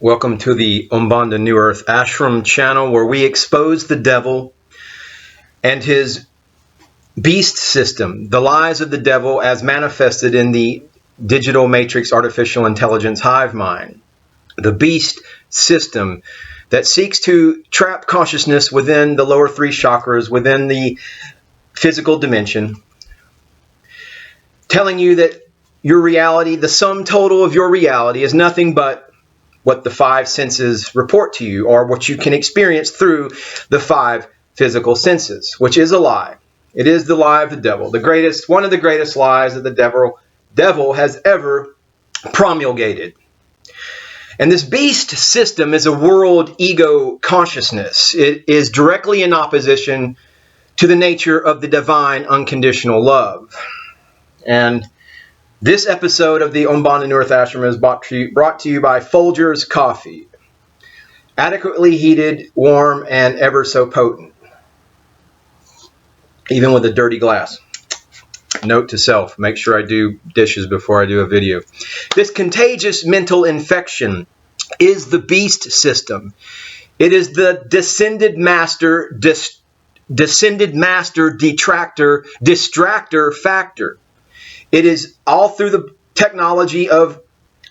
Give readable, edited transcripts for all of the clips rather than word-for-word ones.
Welcome to the Umbanda New Earth Ashram channel, where we expose the devil and his beast system, the lies of the devil as manifested in the digital matrix artificial intelligence hive mind. The beast system that seeks to trap consciousness within the lower three chakras, within the physical dimension, telling you that your reality, the sum total of your reality, is nothing but what the five senses report to you, or what you can experience through the five physical senses, which is a lie. It is the lie of the devil, one of the greatest lies that the devil has ever promulgated. And this beast system is a world ego consciousness. It is directly in opposition to the nature of the divine unconditional love. And this episode of the Umbanda New Earth Ashram is brought to you by Folgers Coffee. Adequately heated, warm, and ever so potent. Even with a dirty glass. Note to self, make sure I do dishes before I do a video. This contagious mental infection is the beast system. It is the descended master, distractor factor. It is all through the technology of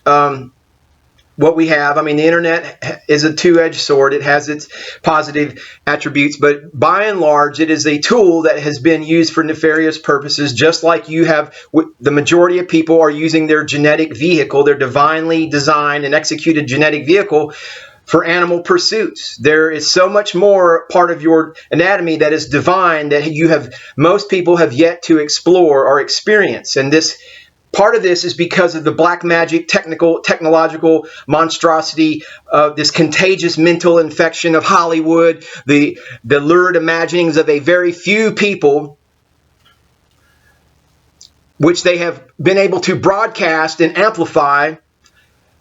what we have. I mean, the internet is a two-edged sword. It has its positive attributes, but by and large, it is a tool that has been used for nefarious purposes, just like you have. The majority of people are using their genetic vehicle, their divinely designed and executed genetic vehicle, for animal pursuits. There is so much more part of your anatomy that is divine that most people have yet to explore or experience. And this part of this is because of the black magic, technological monstrosity of this contagious mental infection of Hollywood, the lurid imaginings of a very few people, which they have been able to broadcast and amplify,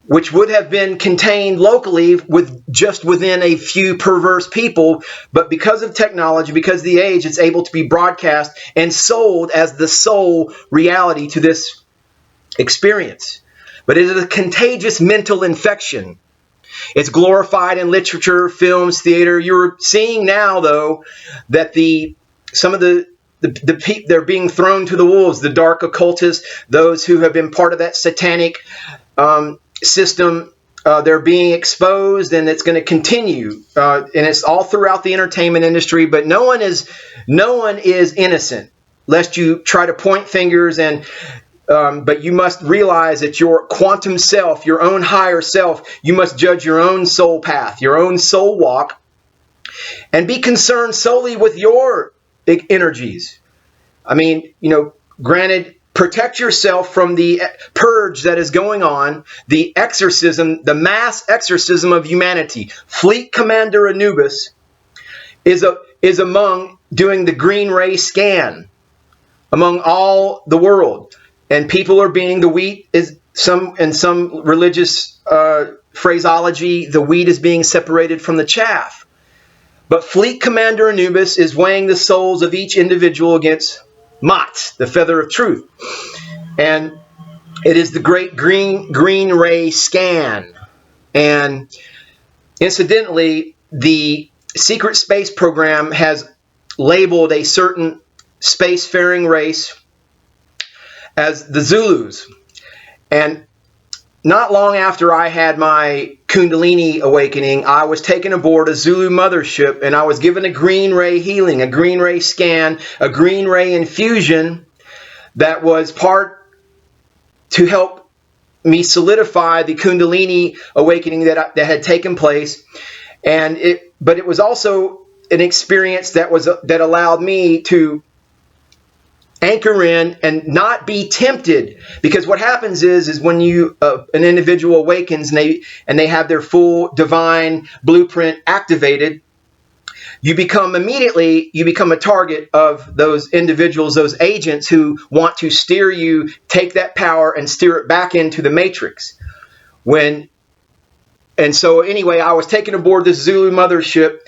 which would have been contained locally within a few perverse people. But because of technology, because of the age, it's able to be broadcast and sold as the sole reality to this experience. But it is a contagious mental infection. It's glorified in literature, films, theater. You're seeing now, though, that some of the people, they're being thrown to the wolves, the dark occultists, those who have been part of that satanic system, they're being exposed, and it's going to continue, and it's all throughout the entertainment industry. But no one is innocent, lest you try to point fingers. And but you must realize that your quantum self, your own higher self, you must judge your own soul path, your own soul walk, and be concerned solely with your energies. I mean, granted, protect yourself from the purge that is going on, the exorcism, the mass exorcism of humanity. Fleet Commander Anubis is among doing the green ray scan among all the world. And people are being, the wheat is in some religious phraseology, the wheat is being separated from the chaff. But Fleet Commander Anubis is weighing the souls of each individual against Mot, the feather of truth. And it is the great green ray scan. And incidentally, the secret space program has labeled a certain spacefaring race as the Zulus. And not long after I had my Kundalini awakening, I was taken aboard a Zulu mothership, and I was given a green ray healing, a green ray scan, a green ray infusion that was part to help me solidify the Kundalini awakening that had taken place. But it was also an experience that allowed me to anchor in and not be tempted, because what happens is when an individual awakens and they have their full divine blueprint activated, you become a target of those individuals, those agents who want to steer you, take that power and steer it back into the matrix. So anyway, I was taken aboard this Zulu mothership,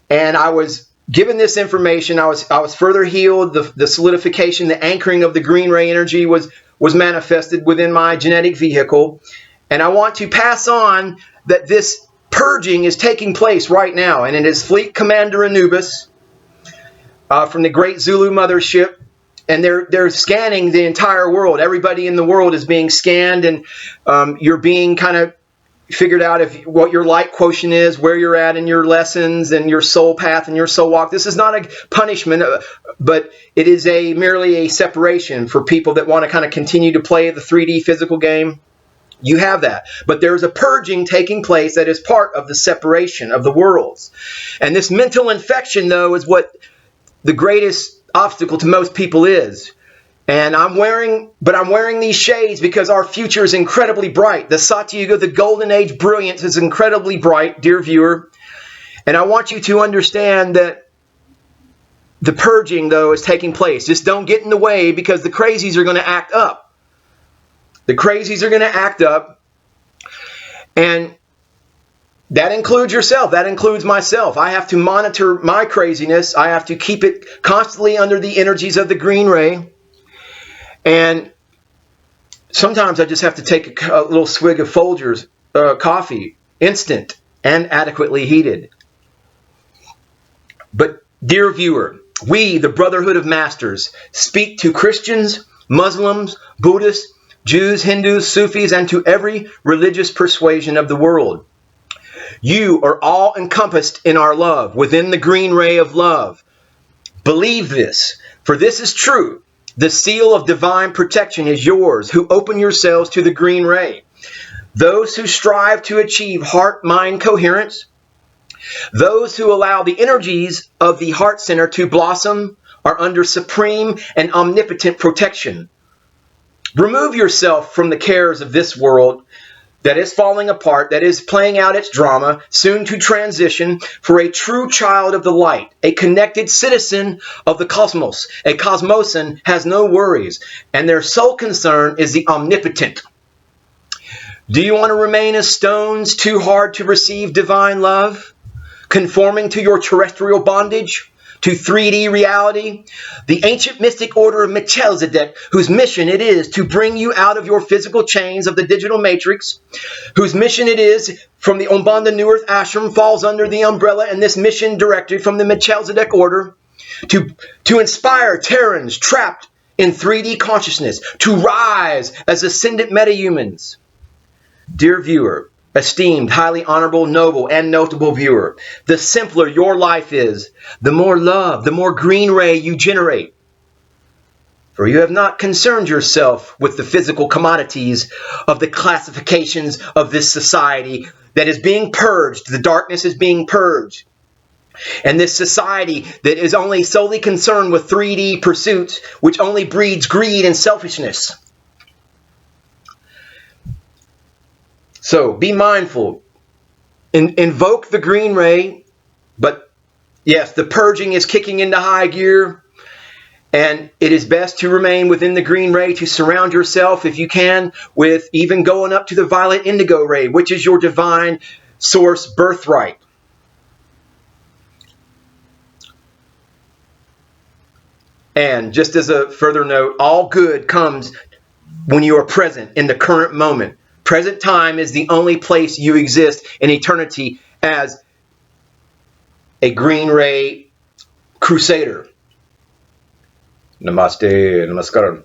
and I was given this information. I was further healed. The solidification, the anchoring of the green ray energy was manifested within my genetic vehicle. And I want to pass on that this purging is taking place right now. And it is Fleet Commander Anubis from the Great Zulu Mothership. And they're scanning the entire world. Everybody in the world is being scanned, and you're being kind of figured out what your light quotient is, where you're at in your lessons and your soul path and your soul walk. This is not a punishment, but it is merely a separation for people that want to kind of continue to play the 3D physical game. You have that. But there's a purging taking place that is part of the separation of the worlds. And this mental infection, though, is what the greatest obstacle to most people is. And I'm wearing these shades because our future is incredibly bright. The Satyuga, the golden age brilliance, is incredibly bright, dear viewer. And I want you to understand that the purging, though, is taking place. Just don't get in the way, because the crazies are going to act up. The crazies are going to act up. And that includes yourself. That includes myself. I have to monitor my craziness. I have to keep it constantly under the energies of the green ray. And sometimes I just have to take a little swig of Folgers coffee, instant and adequately heated. But dear viewer, we, the Brotherhood of Masters, speak to Christians, Muslims, Buddhists, Jews, Hindus, Sufis, and to every religious persuasion of the world. You are all encompassed in our love, within the green ray of love. Believe this, for this is true. The seal of divine protection is yours, who open yourselves to the green ray. Those who strive to achieve heart-mind coherence, those who allow the energies of the heart center to blossom, are under supreme and omnipotent protection. Remove yourself from the cares of this world that is falling apart, that is playing out its drama, soon to transition, for a true child of the light, a connected citizen of the cosmos. A cosmosan has no worries, and their sole concern is the omnipotent. Do you want to remain as stones, too hard to receive divine love, conforming to your terrestrial bondage, to 3D reality? The ancient mystic order of Melchizedek, whose mission it is to bring you out of your physical chains of the digital matrix, whose mission it is from the Umbanda New Earth Ashram, falls under the umbrella and this mission directed from the Melchizedek order to inspire Terrans trapped in 3D consciousness to rise as ascendant metahumans. Dear viewer, esteemed, highly honorable, noble, and notable viewer, the simpler your life is, the more love, the more green ray you generate. For you have not concerned yourself with the physical commodities of the classifications of this society that is being purged. The darkness is being purged. And this society that is only solely concerned with 3D pursuits, which only breeds greed and selfishness. So be mindful, invoke the green ray, but yes, the purging is kicking into high gear, and it is best to remain within the green ray, to surround yourself, if you can, with even going up to the violet indigo ray, which is your divine source birthright. And just as a further note, all good comes when you are present in the current moment. Present time is the only place you exist in eternity as a green ray crusader. Namaste, namaskaram.